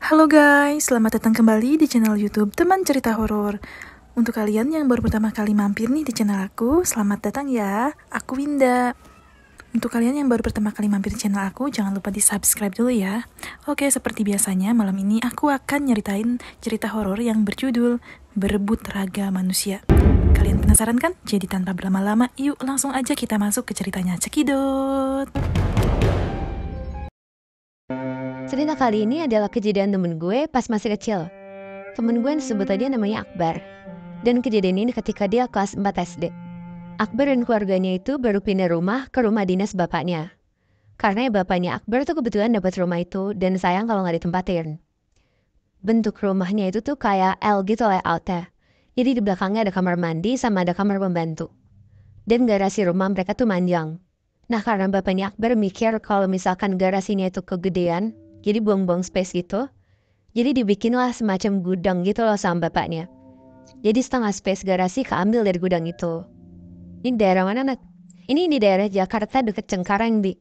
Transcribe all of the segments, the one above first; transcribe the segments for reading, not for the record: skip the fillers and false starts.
Halo guys, selamat datang kembali di channel YouTube Teman Cerita Horor. Untuk kalian yang baru pertama kali mampir nih di channel aku, selamat datang ya. Aku Winda. Untuk kalian yang baru pertama kali mampir di channel aku, jangan lupa di-subscribe dulu ya. Oke, seperti biasanya malam ini aku akan nyeritain cerita horor yang berjudul Berebut Raga Manusia. Kalian penasaran kan? Jadi tanpa berlama-lama, yuk langsung aja kita masuk ke ceritanya. Cekidot. Cerita kali ini adalah kejadian temen gue pas masih kecil. Temen gue yang sebut aja namanya Akbar. Dan kejadian ini ketika dia kelas 4 SD. Akbar dan keluarganya itu baru pindah rumah ke rumah dinas bapaknya. Karena bapaknya Akbar tuh kebetulan dapat rumah itu dan sayang kalau nggak ditempatin. Bentuk rumahnya itu tuh kayak L gitu layoutnya. Jadi di belakangnya ada kamar mandi sama ada kamar pembantu. Dan garasi rumah mereka tuh manjang. Nah karena bapaknya Akbar mikir kalau misalkan garasinya itu kegedean, jadi buang-buang space gitu. Jadi dibikinlah semacam gudang gitu loh sama bapaknya. Jadi setengah space garasi keambil dari gudang itu. Ini daerah mana, Nat? Ini di daerah Jakarta deket Cengkareng, Bi.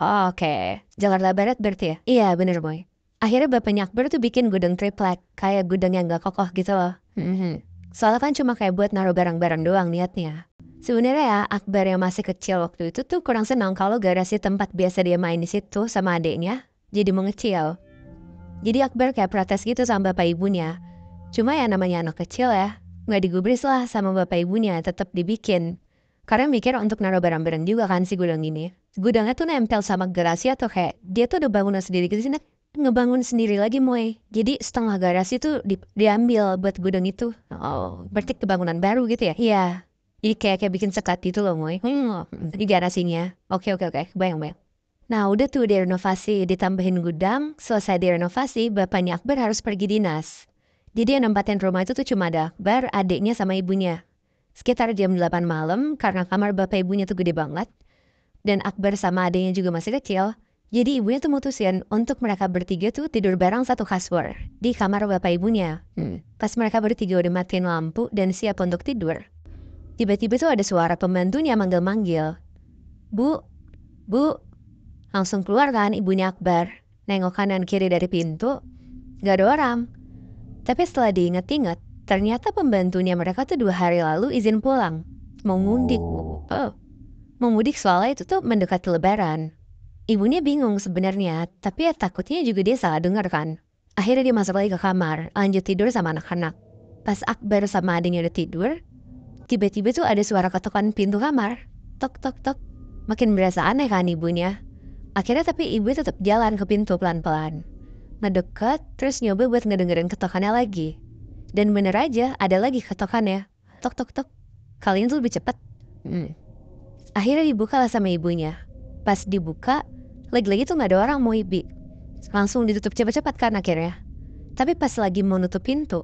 Oh, oke. Jakarta Barat berarti ya? Iya, bener, Boy. Akhirnya bapaknya Akbar tuh bikin gudang triplek. Kayak gudang yang gak kokoh gitu loh. Soalnya kan cuma kayak buat naruh barang-barang doang niatnya. Sebenarnya ya, Akbar yang masih kecil waktu itu tuh kurang senang kalau garasi tempat biasa dia main di situ sama adiknya jadi mengecil. Jadi Akbar kayak protes gitu sama bapak ibunya. Cuma ya namanya anak kecil ya, nggak digubris lah sama bapak ibunya, tetap dibikin. Karena mikir untuk naruh barang-barang juga kan si gudang ini. Gudangnya tuh nempel sama garasi atau kayak dia tuh udah bangunan sendiri gitu sih, Nat. Ngebangun sendiri lagi Moy. Jadi setengah garasi tuh diambil buat gudang itu. Oh, berarti kebangunan baru gitu ya? Iya. Jadi kayak bikin sekat gitu loh Moy. Di garasinya. Oke, bayang. Nah udah tuh direnovasi, ditambahin gudang, selesai direnovasi, bapaknya Akbar harus pergi dinas. Jadi yang nempatin rumah itu tuh cuma ada Akbar, adiknya sama ibunya. Sekitar jam 8 malam, karena kamar bapak ibunya tuh gede banget, dan Akbar sama adiknya juga masih kecil, jadi ibunya tuh mutusin untuk mereka bertiga tuh tidur bareng satu kasur, di kamar bapak ibunya. Pas mereka bertiga udah matiin lampu dan siap untuk tidur, tiba-tiba tuh ada suara pembantunya manggil-manggil. Bu, Bu, langsung keluar kan ibunya Akbar. Nengok kanan kiri dari pintu, gak ada orang. Tapi setelah diinget-inget, ternyata pembantunya mereka tuh 2 hari lalu izin pulang. Mau mudik. Mau mudik soalnya itu tuh mendekati lebaran. Ibunya bingung sebenarnya, tapi ya takutnya juga dia salah dengar kan. Akhirnya dia masuk lagi ke kamar, lanjut tidur sama anak-anak. Pas Akbar sama adiknya udah tidur, tiba-tiba tuh ada suara ketukan pintu kamar. Tok tok tok. Makin berasa aneh kan ibunya. Akhirnya tapi ibu tetap jalan ke pintu pelan-pelan. Ngedekat, terus nyoba buat ngedengerin ketokannya lagi. Dan bener aja, ada lagi ketokannya. Tok tok tok. Kali ini tuh lebih cepet. Akhirnya dibuka lah sama ibunya. Pas dibuka, lagi-lagi tuh gak ada orang mau ibi. Langsung ditutup cepat-cepat kan akhirnya. Tapi pas lagi mau nutup pintu,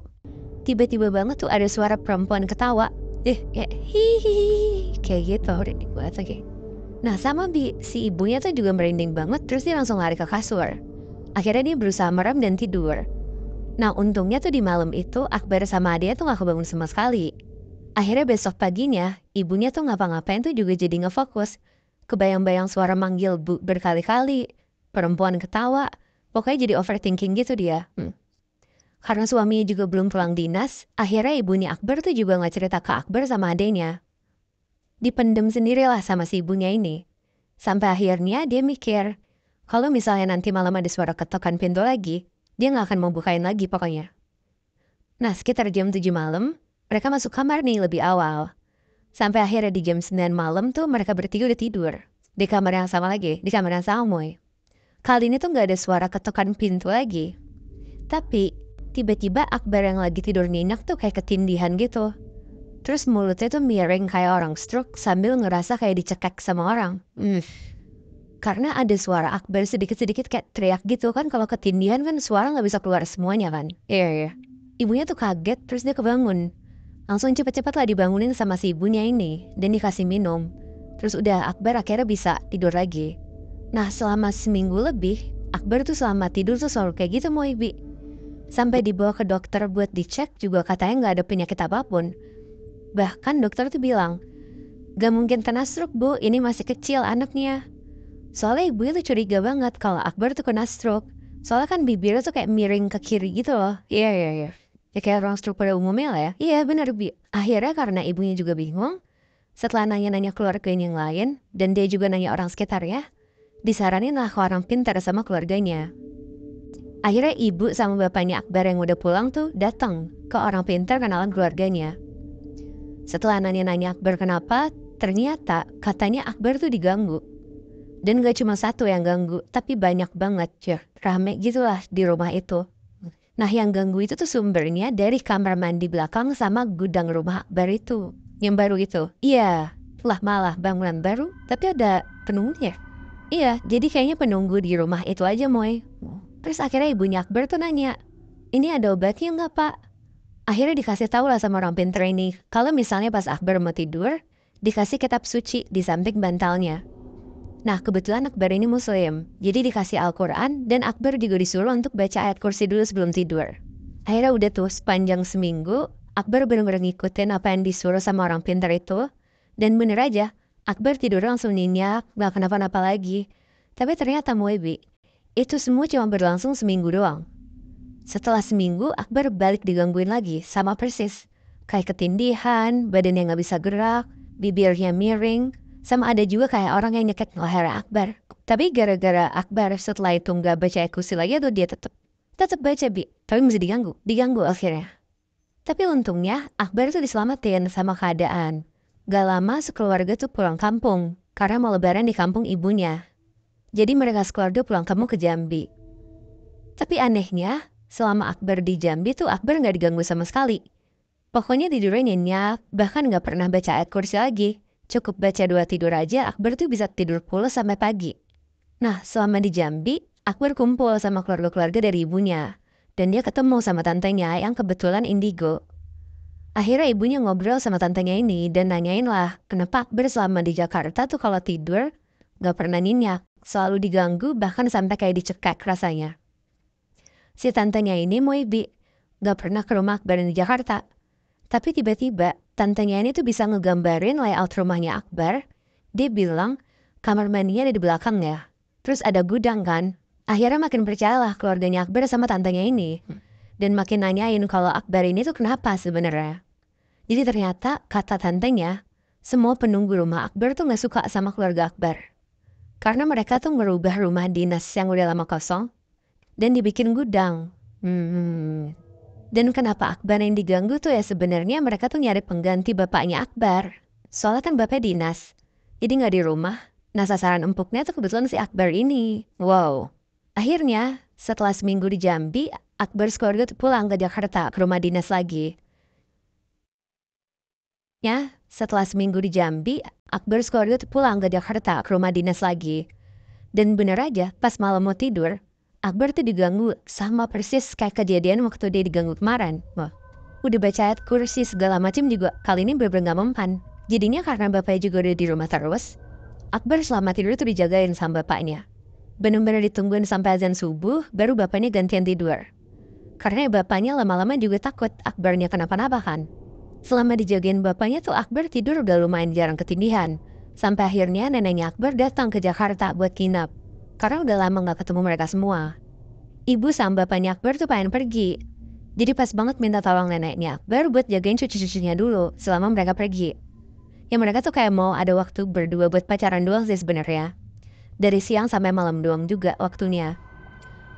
tiba-tiba banget tuh ada suara perempuan ketawa. Kayak hihihi. Kayak gitu, ridik banget lagi. Nah sama si ibunya tuh juga merinding banget, terus dia langsung lari ke kasur. Akhirnya dia berusaha merem dan tidur. Nah untungnya tuh di malam itu Akbar sama adiknya tuh gak kebangun sama sekali. Akhirnya besok paginya, ibunya tuh ngapa-ngapain tuh juga jadi ngefokus. Kebayang-bayang suara manggil bu berkali-kali, perempuan ketawa, pokoknya jadi overthinking gitu dia. Karena suaminya juga belum pulang dinas, akhirnya ibunya Akbar tuh juga gak cerita ke Akbar sama adiknya. Dipendem sendirilah sama si ibunya ini. Sampai akhirnya dia mikir, kalau misalnya nanti malam ada suara ketokan pintu lagi, dia gak akan mau bukain lagi pokoknya. Nah sekitar jam 7 malam, mereka masuk kamar nih lebih awal. Sampai akhirnya di jam 9 malam tuh mereka bertiga udah tidur. Di kamar yang sama lagi, di kamar yang sama Moy. Kali ini tuh gak ada suara ketokan pintu lagi. Tapi tiba-tiba Akbar yang lagi tidur nyenyak tuh kayak ketindihan gitu. Terus mulutnya tuh miring kayak orang stroke sambil ngerasa kayak dicekek sama orang. Karena ada suara Akbar sedikit-sedikit kayak teriak gitu kan. Kalau ketindihan kan suara gak bisa keluar semuanya kan. Iya. Ibunya tuh kaget terus dia kebangun. Langsung cepet-cepet lah dibangunin sama si ibunya ini. Dan dikasih minum. Terus udah Akbar akhirnya bisa tidur lagi. Nah selama seminggu lebih, Akbar tuh selama tidur tuh selalu kayak gitu mau ibi. Sampai dibawa ke dokter buat dicek juga katanya gak ada penyakit apapun. Bahkan dokter tuh bilang, gak mungkin kena stroke bu, ini masih kecil anaknya. Soalnya ibunya tuh curiga banget kalau Akbar tuh kena stroke. Soalnya kan bibirnya tuh kayak miring ke kiri gitu loh. Iya. Ya kayak orang stroke pada umumnya lah ya. Iya bener Bi. Akhirnya karena ibunya juga bingung, setelah nanya-nanya keluarganya yang lain, dan dia juga nanya orang sekitar ya, disaranin lah ke orang pintar sama keluarganya. Akhirnya ibu sama bapaknya Akbar yang udah pulang tuh datang ke orang pintar kenalan keluarganya. Setelah nanya-nanya Akbar kenapa, ternyata katanya Akbar tuh diganggu. Dan gak cuma satu yang ganggu, tapi banyak banget ya. Rame gitulah di rumah itu. Nah yang ganggu itu tuh sumbernya dari kamar mandi belakang sama gudang rumah Akbar itu. Yang baru itu. Iya, lah malah bangunan baru, tapi ada penunggunya. Iya, jadi kayaknya penunggu di rumah itu aja Moy. Terus akhirnya ibunya Akbar tuh nanya, ini ada obatnya nggak Pak? Akhirnya dikasih tahu lah sama orang pinter ini, kalau misalnya pas Akbar mau tidur, dikasih kitab suci di samping bantalnya. Nah kebetulan Akbar ini muslim, jadi dikasih Al-Quran dan Akbar juga disuruh untuk baca ayat kursi dulu sebelum tidur. Akhirnya udah tuh sepanjang seminggu, Akbar bener-bener ngikutin apa yang disuruh sama orang pinter itu. Dan bener aja, Akbar tidur langsung nyenyak, gak kenapa-napa lagi. Tapi ternyata Moebi, itu semua cuma berlangsung seminggu doang. Setelah seminggu, Akbar balik digangguin lagi, sama persis. Kayak ketindihan, badannya gak bisa gerak, bibirnya miring, sama ada juga kayak orang yang nyekek leher Akbar. Tapi gara-gara Akbar setelah itu gak baca kursi lagi tuh dia tetap baca Bi. Tapi masih diganggu akhirnya. Tapi untungnya Akbar tuh diselamatin sama keadaan. Gak lama sekeluarga tuh pulang kampung, karena mau lebaran di kampung ibunya. Jadi mereka sekeluarga pulang kampung ke Jambi. Tapi anehnya, selama Akbar di Jambi tuh Akbar gak diganggu sama sekali. Pokoknya tidurnya nyenyak, bahkan gak pernah baca ayat kursi lagi. Cukup baca 2 tidur aja, Akbar tuh bisa tidur pulas sampai pagi. Nah, selama di Jambi, Akbar kumpul sama keluarga-keluarga dari ibunya. Dan dia ketemu sama tantenya yang kebetulan indigo. Akhirnya ibunya ngobrol sama tantenya ini dan nanyain lah, kenapa Akbar selama di Jakarta tuh kalau tidur gak pernah nyenyak. Selalu diganggu bahkan sampai kayak dicekek rasanya. Si tantenya ini Moebi, gak pernah ke rumah Akbar di Jakarta. Tapi tiba-tiba tantenya ini tuh bisa ngegambarin layout rumahnya Akbar. Dia bilang kamar mandinya ada di belakangnya. Terus ada gudang kan. Akhirnya makin percayalah keluarganya Akbar sama tantenya ini. Dan makin nanyain kalau Akbar ini tuh kenapa sebenarnya. Jadi ternyata kata tantenya, semua penunggu rumah Akbar tuh gak suka sama keluarga Akbar. Karena mereka tuh merubah rumah dinas yang udah lama kosong dan dibikin gudang. Dan kenapa Akbar yang diganggu tuh ya sebenarnya mereka tuh nyari pengganti bapaknya Akbar. Soalnya kan bapaknya dinas, jadi gak di rumah. Nah sasaran empuknya tuh kebetulan si Akbar ini. Wow. Akhirnya setelah seminggu di Jambi, Akbar sekeluarga tuh pulang ke Jakarta ke rumah dinas lagi. Ya, setelah seminggu di Jambi, Akbar sekeluarga tuh pulang ke Jakarta ke rumah dinas lagi. Dan bener aja, pas malam mau tidur, Akbar tuh diganggu sama persis kayak kejadian waktu dia diganggu kemarin. Wah, udah baca ayat kursi segala macam juga, kali ini bener-bener gak mempan. Jadinya karena bapaknya juga udah di rumah terus, Akbar selama tidur tuh dijagain sama bapaknya. Bener-bener ditungguin sampai azan subuh, baru bapaknya gantian tidur. Karena bapaknya lama-lama juga takut Akbarnya kenapa-napa kan. Selama dijagain bapaknya tuh Akbar tidur udah lumayan jarang ketindihan. Sampai akhirnya neneknya Akbar datang ke Jakarta buat nginep. Karena udah lama gak ketemu mereka semua. Ibu sama bapaknya Akbar tuh pengen pergi. Jadi pas banget minta tolong neneknya Akbar buat jagain cucu-cucunya dulu selama mereka pergi. Ya mereka tuh kayak mau ada waktu berdua buat pacaran doang sih sebenarnya. Dari siang sampai malam doang juga waktunya.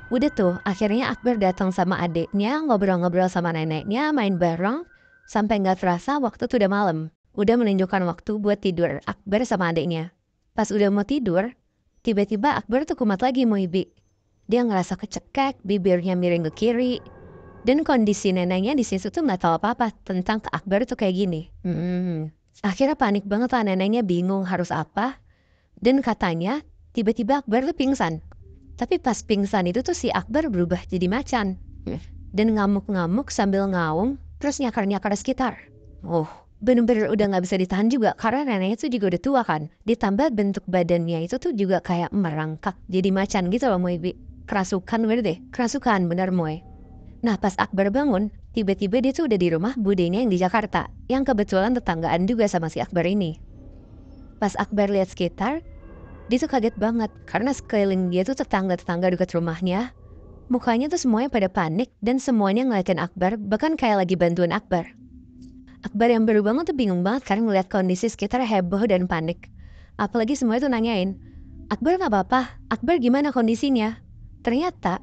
Udah tuh akhirnya Akbar datang sama adiknya, ngobrol-ngobrol sama neneknya, main bareng. Sampai gak terasa waktu tuh udah malam. Udah menunjukkan waktu buat tidur Akbar sama adiknya. Pas udah mau tidur, tiba-tiba Akbar tuh kumat lagi Moebi. Dia ngerasa kecekek, bibirnya miring ke kiri. Dan kondisi neneknya di situ tuh gak tahu apa-apa tentang Akbar tuh kayak gini. Akhirnya panik banget lah, neneknya bingung harus apa. Dan katanya tiba-tiba Akbar tuh pingsan. Tapi pas pingsan itu tuh si Akbar berubah jadi macan. Dan ngamuk-ngamuk sambil ngaung. Terus nyakar-nyakar sekitar. Oh, bener-bener udah gak bisa ditahan juga. Karena neneknya tuh juga udah tua kan. Ditambah bentuk badannya itu tuh juga kayak merangkak. Jadi macan gitu loh Moebi. Kerasukan bener deh. Kerasukan bener Moe. Nah pas Akbar bangun, tiba-tiba dia tuh udah di rumah budenya yang di Jakarta. Yang kebetulan tetanggaan juga sama si Akbar ini. Pas Akbar lihat sekitar, dia tuh kaget banget. Karena sekeliling dia tuh tetangga-tetangga dekat rumahnya Mukanya tuh semuanya pada panik dan semuanya ngeliatin Akbar, bahkan kayak lagi bantuin Akbar. Akbar yang baru bangun tuh bingung banget karena ngeliat kondisi sekitar heboh dan panik. Apalagi semuanya tuh nanyain, Akbar gak apa-apa? Akbar gimana kondisinya? Ternyata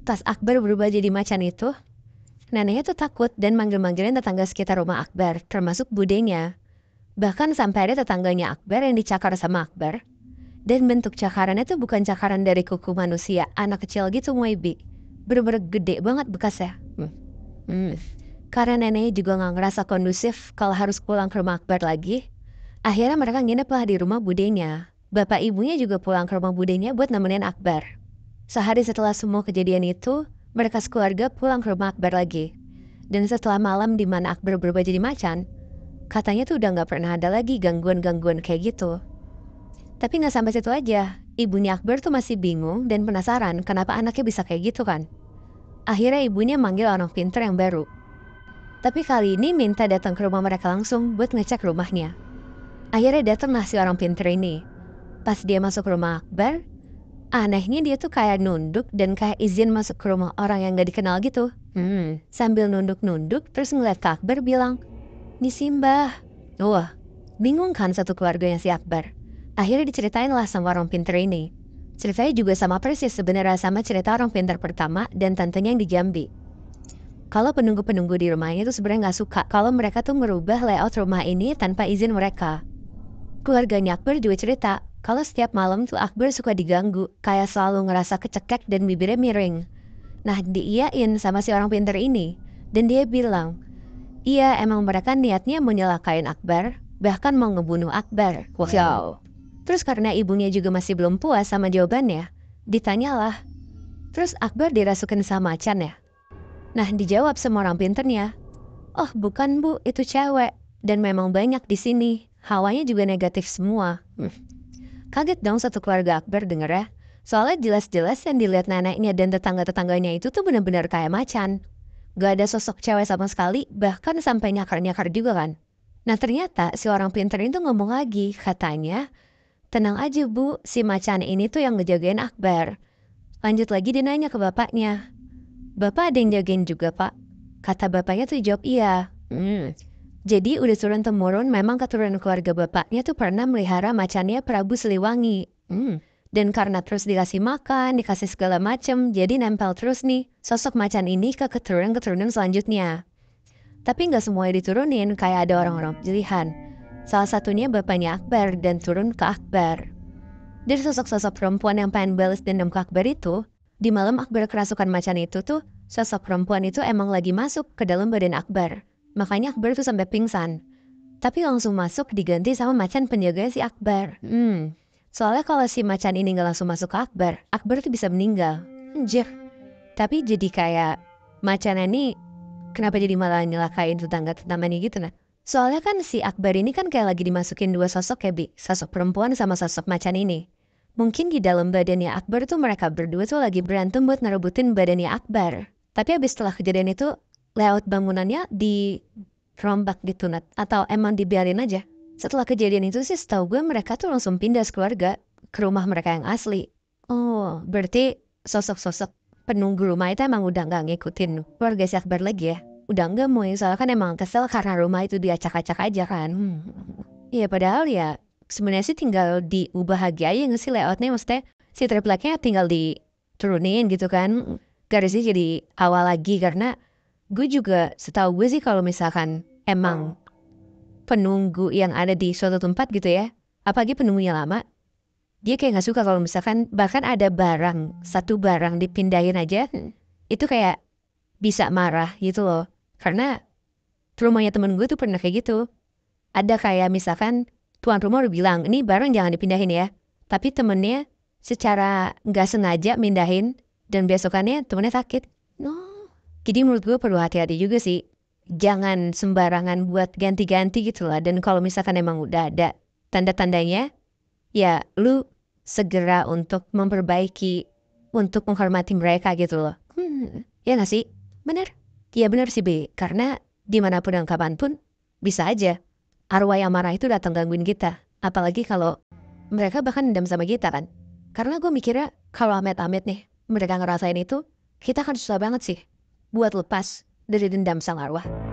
pas Akbar berubah jadi macan itu, neneknya tuh takut dan manggil-manggilin tetangga sekitar rumah Akbar, termasuk budenya. Bahkan sampai ada tetangganya Akbar yang dicakar sama Akbar. Dan bentuk cakarannya tuh bukan cakaran dari kuku manusia, anak kecil gitu maybe. Bener-bener gede banget bekasnya. Karena neneknya juga gak ngerasa kondusif kalau harus pulang ke rumah Akbar lagi, akhirnya mereka nginep lah di rumah budenya. Bapak ibunya juga pulang ke rumah budenya buat nemenin Akbar. Sehari setelah semua kejadian itu, mereka sekeluarga pulang ke rumah Akbar lagi. Dan setelah malam di mana Akbar berubah jadi macan, katanya tuh udah gak pernah ada lagi gangguan-gangguan kayak gitu. Tapi gak sampai situ aja, ibunya Akbar tuh masih bingung dan penasaran kenapa anaknya bisa kayak gitu kan. Akhirnya ibunya manggil orang pintar yang baru. Tapi kali ini minta datang ke rumah mereka langsung buat ngecek rumahnya. Akhirnya datang lah si orang pintar ini. Pas dia masuk ke rumah Akbar, anehnya dia tuh kayak nunduk dan kayak izin masuk ke rumah orang yang gak dikenal gitu. Sambil nunduk-nunduk terus ngeliat ke Akbar bilang, "Ini Simbah." Wah, bingung kan satu keluarganya si Akbar. Akhirnya diceritain lah sama orang pintar ini. Ceritanya juga sama persis sebenarnya sama cerita orang pintar pertama dan tantenya yang di Jambi. Kalau penunggu-penunggu di rumahnya tuh sebenarnya gak suka kalau mereka tuh merubah layout rumah ini tanpa izin mereka. Keluarganya Akbar juga cerita kalau setiap malam tuh Akbar suka diganggu, kayak selalu ngerasa kecekek dan bibirnya miring. Nah diiyain sama si orang pintar ini, dan dia bilang, iya emang mereka niatnya mau nyelakain Akbar, bahkan mau ngebunuh Akbar. Wow. Terus karena ibunya juga masih belum puas sama jawabannya, ditanyalah, terus Akbar dirasukin sama macan ya? Nah dijawab sama orang pinternya, oh bukan bu, itu cewek, dan memang banyak di sini, hawanya juga negatif semua. Kaget dong satu keluarga Akbar denger ya, soalnya jelas-jelas yang dilihat neneknya dan tetangga-tetangganya itu tuh benar-benar kayak macan. Gak ada sosok cewek sama sekali, bahkan sampai nyakar-nyakar juga kan. Nah ternyata si orang pinter itu ngomong lagi, katanya, tenang aja bu, si macan ini tuh yang ngejagain Akbar. Lanjut lagi dia nanya ke bapaknya, bapak ada yang jagain juga pak? Kata bapaknya tuh jawab iya. Jadi udah turun-temurun memang keturunan keluarga bapaknya tuh pernah melihara macannya Prabu Siliwangi. Dan karena terus dikasih makan, dikasih segala macem, jadi nempel terus nih sosok macan ini ke keturunan-keturunan selanjutnya. Tapi nggak semuanya diturunin, kayak ada orang-orang pilihan. Salah satunya bapaknya Akbar dan turun ke Akbar. Dari sosok-sosok perempuan yang pengen balas dendam ke Akbar itu, di malam Akbar kerasukan macan itu tuh, sosok perempuan itu emang lagi masuk ke dalam badan Akbar. Makanya Akbar tuh sampai pingsan. Tapi langsung masuk diganti sama macan penjaganya si Akbar. Soalnya kalau si macan ini gak langsung masuk ke Akbar, Akbar tuh bisa meninggal. Anjir. Tapi jadi kayak macan ini kenapa jadi malah nyelakain tetangga-tetangganya gitu nah. Soalnya kan si Akbar ini kan kayak lagi dimasukin dua sosok ya Bi. Sosok perempuan sama sosok macan ini. Mungkin di dalam badannya Akbar tuh mereka berdua tuh lagi berantem buat ngerebutin badannya Akbar. Tapi abis setelah kejadian itu, layout bangunannya dirombak gitu Nat. Atau emang dibiarin aja. Setelah kejadian itu sih setahu gue mereka tuh langsung pindah keluarga ke rumah mereka yang asli. Oh, berarti sosok-sosok penunggu rumah itu emang udah gak ngikutin keluarga si Akbar lagi ya? Udah enggak mau, soalnya kan emang kesel karena rumah itu diacak-acak aja kan. Iya padahal ya sebenarnya sih tinggal diubah aja nggak sih layoutnya, maksudnya si tripleknya tinggal diturunin gitu kan. Garisnya jadi awal lagi karena gue juga setahu gue sih kalau misalkan emang penunggu yang ada di suatu tempat gitu ya, apalagi penunggunya lama, dia kayak gak suka kalau misalkan bahkan ada satu barang dipindahin aja, itu kayak bisa marah gitu loh. Karena rumahnya temen gue tuh pernah kayak gitu. Ada kayak misalkan tuan rumah udah bilang, ini barang jangan dipindahin ya. Tapi temennya secara gak sengaja mindahin dan besokannya temennya sakit. No. Jadi menurut gue perlu hati-hati juga sih. Jangan sembarangan buat ganti-ganti gitu lah. Dan kalau misalkan emang udah ada tanda-tandanya, ya lu segera untuk memperbaiki, untuk menghormati mereka gitu loh. Ya gak sih? Bener? Ya bener sih B, karena dimanapun dan kapanpun bisa aja arwah yang marah itu datang gangguin kita. Apalagi kalau mereka bahkan dendam sama kita kan. Karena gue mikirnya kalau amit-amit nih mereka ngerasain itu, kita akan susah banget sih buat lepas dari dendam sang arwah.